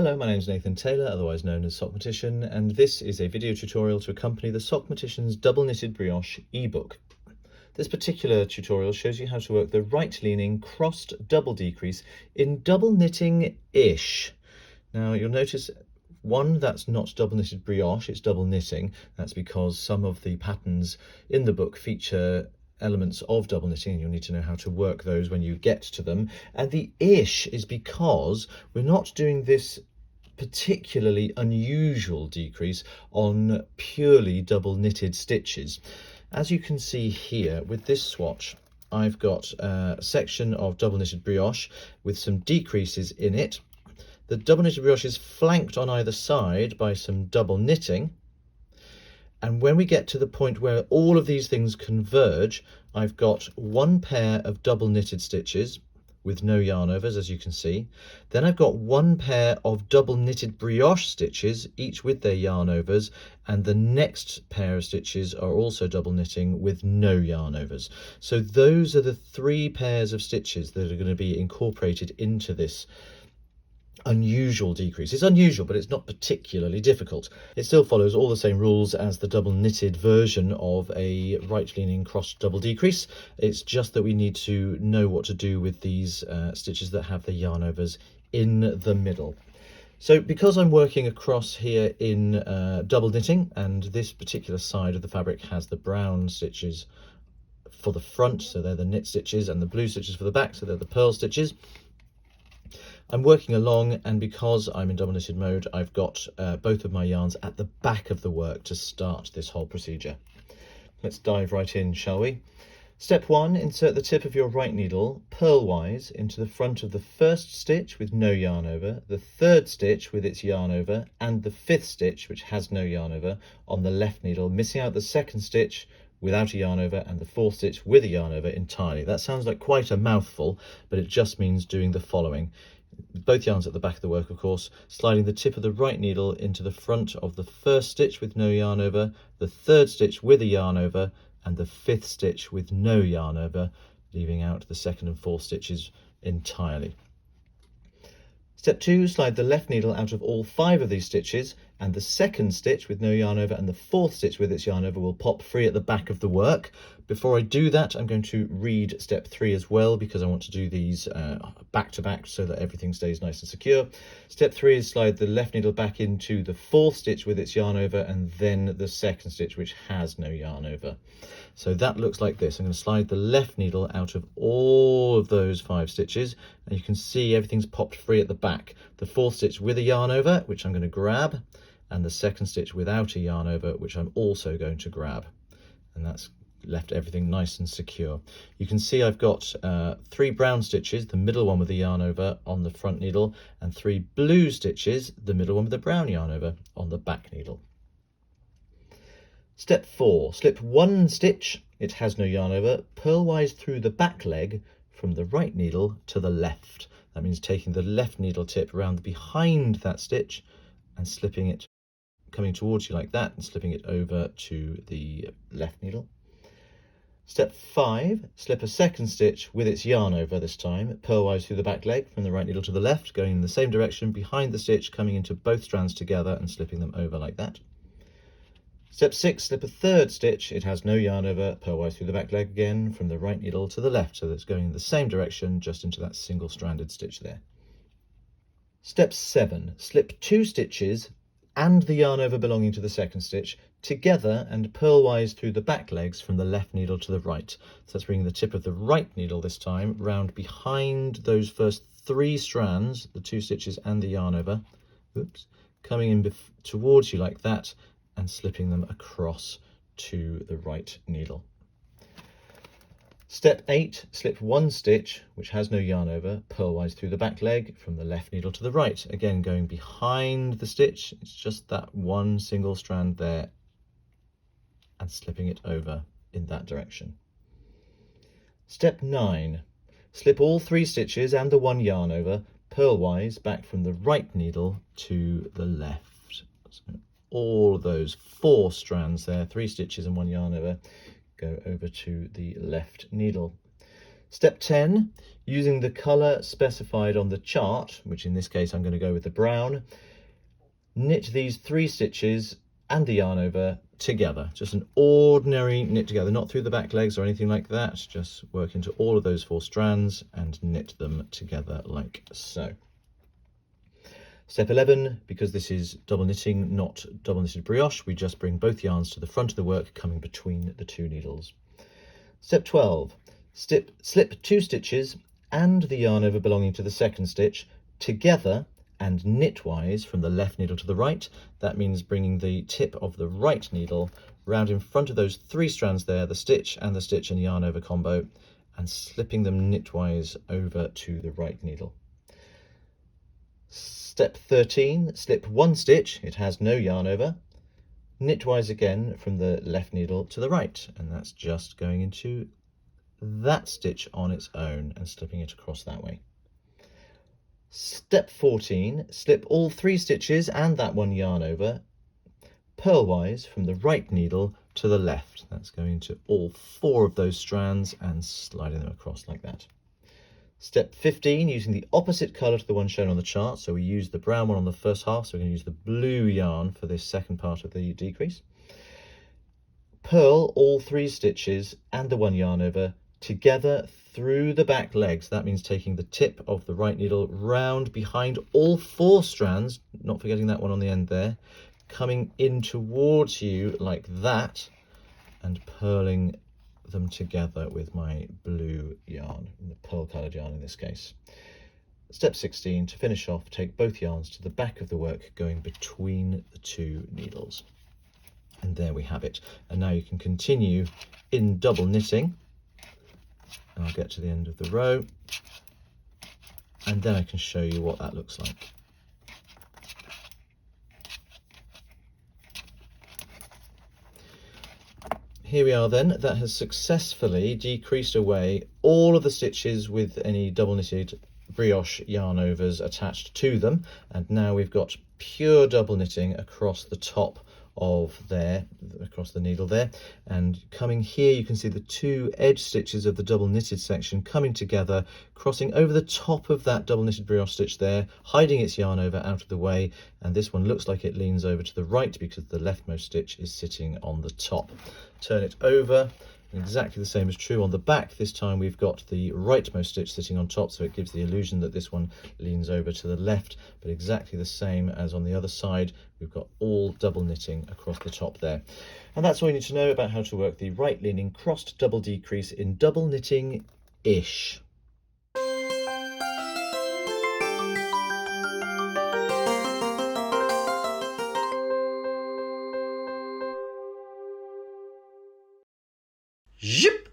Hello, my name is Nathan Taylor, otherwise known as Sockmatician, and this is a video tutorial to accompany the Sockmatician's double knitted brioche ebook. This particular tutorial shows you how to work the right-leaning crossed double decrease in double knitting-ish. Now you'll notice that's not double knitted brioche, it's double knitting. That's because some of the patterns in the book feature elements of double knitting, and you'll need to know how to work those when you get to them. And the ish is because we're not doing this particularly unusual decrease on purely double knitted stitches. As you can see here with this swatch, I've got a section of double knitted brioche with some decreases in it. The double knitted brioche is flanked on either side by some double knitting. And when we get to the point where all of these things converge, I've got one pair of double knitted stitches with no yarn overs, as you can see. Then I've got one pair of double knitted brioche stitches, each with their yarn overs, and the next pair of stitches are also double knitting with no yarn overs. So those are the three pairs of stitches that are going to be incorporated into this unusual decrease. It's unusual, but it's not particularly difficult. It still follows all the same rules as the double knitted version of a right-leaning crossed double decrease. It's just that we need to know what to do with these stitches that have the yarn overs in the middle. So because I'm working across here in double knitting, and this particular side of the fabric has the brown stitches for the front, so they're the knit stitches, and the blue stitches for the back, so they're the purl stitches, I'm working along, and because I'm in double knitted mode, I've got both of my yarns at the back of the work to start this whole procedure. Let's dive right in, shall we? Step 1, insert the tip of your right needle purlwise into the front of the first stitch with no yarn over, the third stitch with its yarn over, and the fifth stitch, which has no yarn over, on the left needle, missing out the second stitch without a yarn over and the fourth stitch with a yarn over entirely. That sounds like quite a mouthful, but it just means doing the following. Both yarns at the back of the work, of course, sliding the tip of the right needle into the front of the first stitch with no yarn over, the third stitch with a yarn over, and the fifth stitch with no yarn over, leaving out the second and fourth stitches entirely. Step 2, slide the left needle out of all 5 of these stitches, and the second stitch with no yarn over and the fourth stitch with its yarn over will pop free at the back of the work. Before I do that, I'm going to read step 3 as well, because I want to do these back to back so that everything stays nice and secure. Step 3 is slide the left needle back into the fourth stitch with its yarn over and then the second stitch which has no yarn over. So that looks like this. I'm going to slide the left needle out of all of those 5 stitches, and you can see everything's popped free at the back. The fourth stitch with a yarn over, which I'm going to grab, and the second stitch without a yarn over, which I'm also going to grab. And that's left everything nice and secure. You can see I've got 3 brown stitches, the middle one with the yarn over on the front needle, and 3 blue stitches, the middle one with the brown yarn over on the back needle. Step 4, slip 1 stitch, it has no yarn over, purlwise through the back leg from the right needle to the left. That means taking the left needle tip around behind that stitch and slipping it, coming towards you like that, and slipping it over to the left needle. Step 5, slip a second stitch with its yarn over this time, purlwise through the back leg from the right needle to the left, going in the same direction behind the stitch, coming into both strands together and slipping them over like that. Step 6, slip a third stitch, it has no yarn over, purlwise through the back leg again from the right needle to the left, so that's going in the same direction, just into that single stranded stitch there. Step 7, slip 2 stitches and the yarn over belonging to the second stitch together and purlwise through the back legs from the left needle to the right. So that's bringing the tip of the right needle this time round behind those first 3 strands, the 2 stitches and the yarn over, coming in towards you like that and slipping them across to the right needle. Step 8, slip 1 stitch, which has no yarn over, purlwise through the back leg from the left needle to the right. Again, going behind the stitch, it's just that one single strand there, and slipping it over in that direction. Step 9, slip all 3 stitches and the 1 yarn over, purlwise back from the right needle to the left. So all of those 4 strands there, 3 stitches and 1 yarn over, go over to the left needle. Step 10, using the colour specified on the chart, which in this case I'm going to go with the brown, knit these 3 stitches and the yarn over together. Just an ordinary knit together, not through the back legs or anything like that. Just work into all of those 4 strands and knit them together like so. Step 11, because this is double knitting, not double knitted brioche, we just bring both yarns to the front of the work, coming between the 2 needles. Step 12, slip 2 stitches and the yarn over belonging to the second stitch together and knitwise from the left needle to the right. That means bringing the tip of the right needle round in front of those 3 strands there, the stitch and yarn over combo, and slipping them knitwise over to the right needle. Step 13, slip 1 stitch, it has no yarn over, knitwise again from the left needle to the right, and that's just going into that stitch on its own and slipping it across that way. Step 14, slip all 3 stitches and that 1 yarn over, purlwise from the right needle to the left. That's going into all 4 of those strands and sliding them across like that. Step 15, using the opposite colour to the one shown on the chart. So we used the brown one on the first half, so we're going to use the blue yarn for this second part of the decrease. Purl all 3 stitches and the 1 yarn over together through the back legs. That means taking the tip of the right needle round behind all 4 strands, not forgetting that one on the end there, coming in towards you like that, and purling them together with my blue yarn, the pearl coloured yarn in this case. Step 16, to finish off, take both yarns to the back of the work, going between the 2 needles. And there we have it. And now you can continue in double knitting. And I'll get to the end of the row, and then I can show you what that looks like. Here we are then, that has successfully decreased away all of the stitches with any double knitted brioche yarn overs attached to them, and now we've got pure double knitting across the top of there, across the needle there, and coming here you can see the 2 edge stitches of the double knitted section coming together, crossing over the top of that double knitted brioche stitch there, hiding its yarn over out of the way, and this one looks like it leans over to the right because the leftmost stitch is sitting on the top. Turn it over, and exactly the same is true on the back. This time we've got the rightmost stitch sitting on top, so it gives the illusion that this one leans over to the left, but exactly the same as on the other side. We've got all double knitting across the top there. And that's all you need to know about how to work the right leaning crossed double decrease in double knitting-ish. Zip!